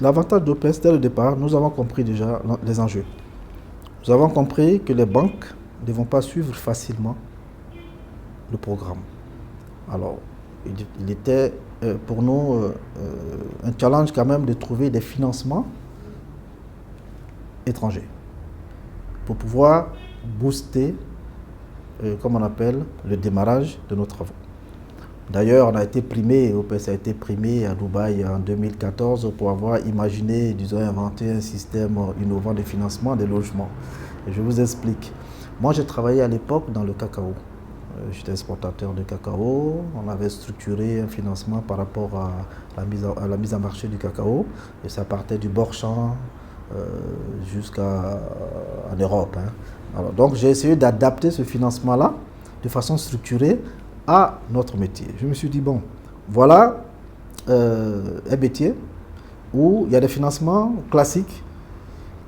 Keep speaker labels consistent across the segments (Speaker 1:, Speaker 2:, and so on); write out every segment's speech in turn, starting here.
Speaker 1: L'avantage d'OPS, dès le départ, nous avons compris déjà les enjeux. Nous avons compris que les banques ne vont pas suivre facilement le programme. Alors, il était pour nous un challenge quand même de trouver des financements étrangers pour pouvoir booster, comme on appelle, le démarrage de nos travaux. D'ailleurs, on a été primé, OPS a été primé à Dubaï en 2014 pour avoir imaginé, disons, inventé un système innovant de financement des logements. Et je vous explique. Moi, j'ai travaillé à l'époque dans le cacao. J'étais exportateur de cacao. On avait structuré un financement par rapport à la mise en marché du cacao. Et ça partait du bord champ jusqu'en Europe. Alors, donc, j'ai essayé d'adapter ce financement-là de façon structurée à notre métier. Je me suis dit, bon, voilà un métier où il y a des financements classiques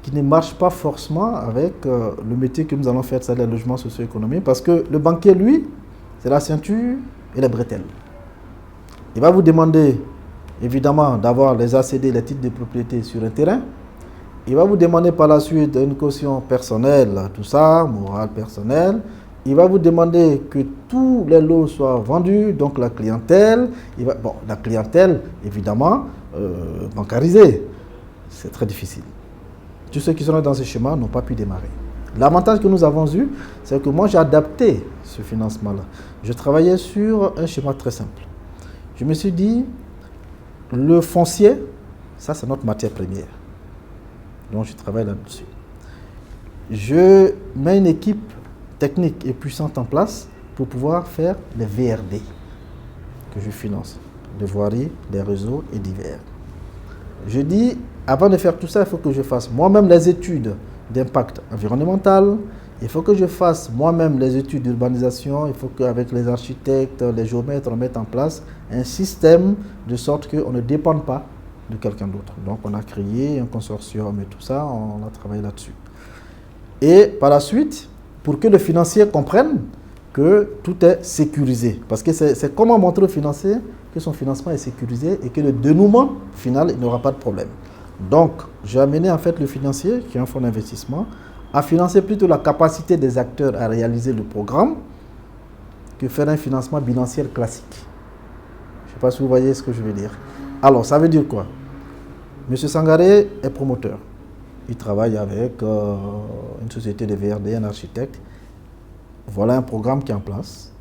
Speaker 1: qui ne marchent pas forcément avec le métier que nous allons faire, c'est le logement socio-économique, parce que le banquier, lui, c'est la ceinture et les bretelles. Il va vous demander, évidemment, d'avoir les ACD, les titres de propriété sur un terrain. Il va vous demander par la suite une caution personnelle, tout ça, morale personnelle. Il va vous demander que tous les lots soient vendus, donc la clientèle, la clientèle, évidemment, bancarisée. C'est très difficile. Tous ceux qui sont dans ce schéma n'ont pas pu démarrer. L'avantage que nous avons eu, c'est que moi j'ai adapté ce financement-là. Je travaillais sur un schéma très simple. Je me suis dit, le foncier, ça c'est notre matière première. Donc je travaille là-dessus. Je mets une équipe technique et puissante en place pour pouvoir faire les VRD que je finance, de voirie, des réseaux et divers. Je dis, avant de faire tout ça, il faut que je fasse moi-même les études d'impact environnemental, il faut que je fasse moi-même les études d'urbanisation, il faut qu'avec les architectes, les géomètres, on mette en place un système de sorte qu'on ne dépende pas de quelqu'un d'autre. Donc on a créé un consortium et tout ça, on a travaillé là-dessus. Et par la suite, pour que le financier comprenne que tout est sécurisé. Parce que c'est comment montrer au financier que son financement est sécurisé et que le dénouement final, il n'aura pas de problème. Donc, j'ai amené en fait le financier, qui est un fonds d'investissement, à financer plutôt la capacité des acteurs à réaliser le programme que faire un financement bilanciel classique. Je ne sais pas si vous voyez ce que je veux dire. Alors, ça veut dire quoi? M. Sangaré est promoteur. Il travaille avec une société de VRD, un architecte. Voilà un programme qui est en place,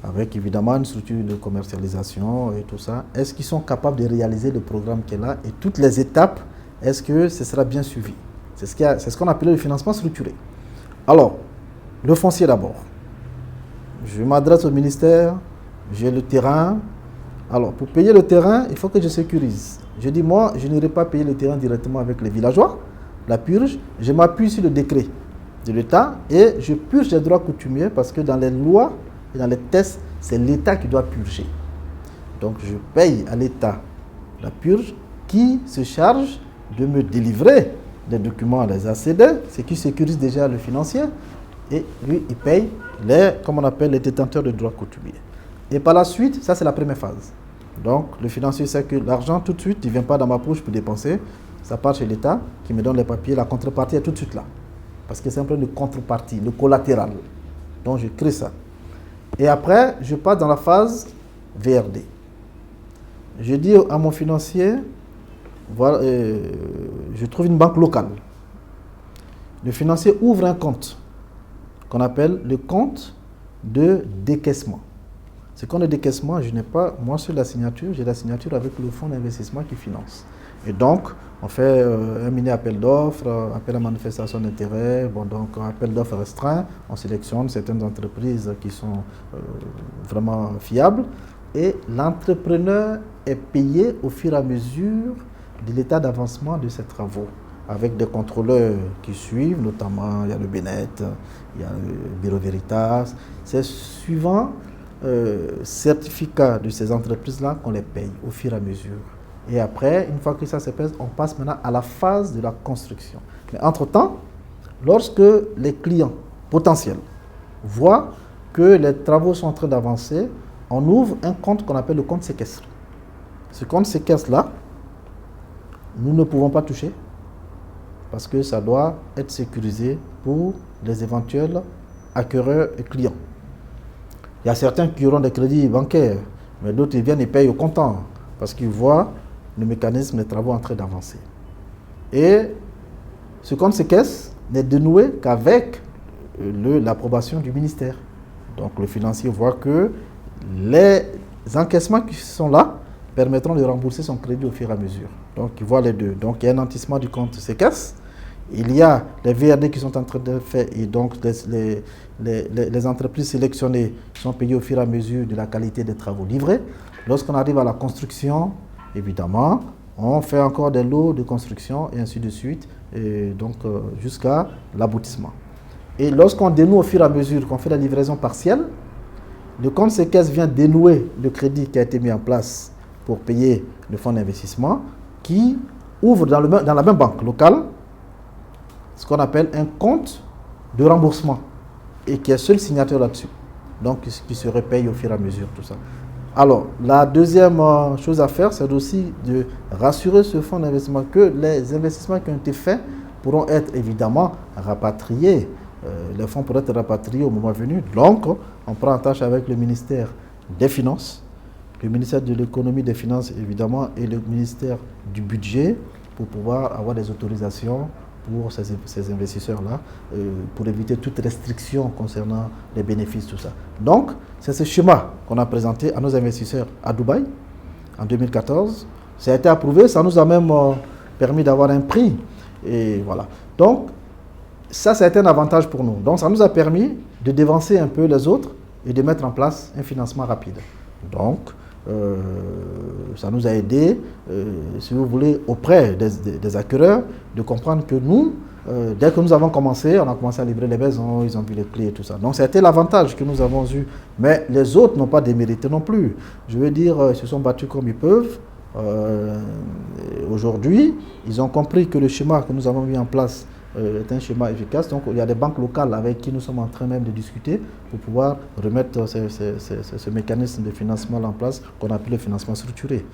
Speaker 1: avec évidemment une structure de commercialisation et tout ça. Est-ce qu'ils sont capables de réaliser le programme qui est là et toutes les étapes, est-ce que ce sera bien suivi? C'est ce qu'on appelle le financement structuré. Alors, le foncier d'abord. Je m'adresse au ministère, j'ai le terrain. Alors, pour payer le terrain, il faut que je sécurise. Je dis, moi, je n'irai pas payer le terrain directement avec les villageois. La purge, je m'appuie sur le décret de l'État et je purge les droits coutumiers parce que dans les lois et dans les tests, c'est l'État qui doit purger. Donc je paye à l'État la purge qui se charge de me délivrer des documents, les ACD, ce qui sécurise déjà le financier, et lui, il paye comme on appelle, les détenteurs de droits coutumiers. Et par la suite, ça c'est la première phase. Donc le financier sait que l'argent tout de suite, il ne vient pas dans ma poche pour dépenser, ça part chez l'État qui me donne les papiers, la contrepartie est tout de suite là. Parce que c'est un peu de contrepartie, le collatéral. Donc je crée ça. Et après, je passe dans la phase VRD. Je dis à mon financier, voilà, je trouve une banque locale. Le financier ouvre un compte qu'on appelle le compte de décaissement. Ce compte de décaissement, je n'ai pas, moi sur la signature, j'ai la signature avec le fonds d'investissement qui finance. Et donc, on fait un mini appel d'offres, appel à manifestation d'intérêt, donc appel d'offres restreint, on sélectionne certaines entreprises qui sont vraiment fiables et l'entrepreneur est payé au fur et à mesure de l'état d'avancement de ses travaux, avec des contrôleurs qui suivent, notamment il y a le Benet, il y a le Bureau Veritas, c'est suivant certificat de ces entreprises-là qu'on les paye au fur et à mesure. Et après, une fois que ça se passe, on passe maintenant à la phase de la construction. Mais entre-temps, lorsque les clients potentiels voient que les travaux sont en train d'avancer, on ouvre un compte qu'on appelle le compte séquestre. Ce compte séquestre-là, nous ne pouvons pas toucher parce que ça doit être sécurisé pour les éventuels acquéreurs et clients. Il y a certains qui auront des crédits bancaires, mais d'autres ils viennent et payent au comptant parce qu'ils voient le mécanisme des travaux en train d'avancer. Et ce compte séquestre n'est dénoué qu'avec l'approbation du ministère. Donc le financier voit que les encaissements qui sont là permettront de rembourser son crédit au fur et à mesure. Donc il voit les deux. Donc il y a un nantissement du compte séquestre, il y a les VRD qui sont en train de faire et donc les entreprises sélectionnées sont payées au fur et à mesure de la qualité des travaux livrés. Lorsqu'on arrive à la construction, évidemment, on fait encore des lots de construction et ainsi de suite, et donc jusqu'à l'aboutissement. Et lorsqu'on dénoue au fur et à mesure, qu'on fait la livraison partielle, le compte séquestre vient dénouer le crédit qui a été mis en place pour payer le fonds d'investissement, qui ouvre dans la même banque locale ce qu'on appelle un compte de remboursement et qui est seul signataire là-dessus. Donc qui se repaye au fur et à mesure, tout ça. Alors, la deuxième chose à faire, c'est aussi de rassurer ce fonds d'investissement que les investissements qui ont été faits pourront être évidemment rapatriés. Les fonds pourraient être rapatriés au moment venu. Donc, on prend en tâche avec le ministère des Finances, le ministère de l'Économie, des Finances évidemment, et le ministère du Budget pour pouvoir avoir des autorisations pour ces investisseurs-là, pour éviter toute restriction concernant les bénéfices, tout ça. Donc, c'est ce schéma qu'on a présenté à nos investisseurs à Dubaï en 2014. Ça a été approuvé, ça nous a même permis d'avoir un prix. Et voilà. Donc, ça a été un avantage pour nous. Donc, ça nous a permis de dévancer un peu les autres et de mettre en place un financement rapide. Donc, ça nous a aidé, si vous voulez, auprès des acquéreurs, de comprendre que nous, dès que nous avons commencé, on a commencé à livrer les maisons, ils ont vu les clés et tout ça. Donc, c'était l'avantage que nous avons eu. Mais les autres n'ont pas démérité non plus. Je veux dire, ils se sont battus comme ils peuvent. Aujourd'hui, ils ont compris que le schéma que nous avons mis en place est un schéma efficace. Donc, il y a des banques locales avec qui nous sommes en train même de discuter pour pouvoir remettre ce mécanisme de financement en place qu'on appelle le financement structuré.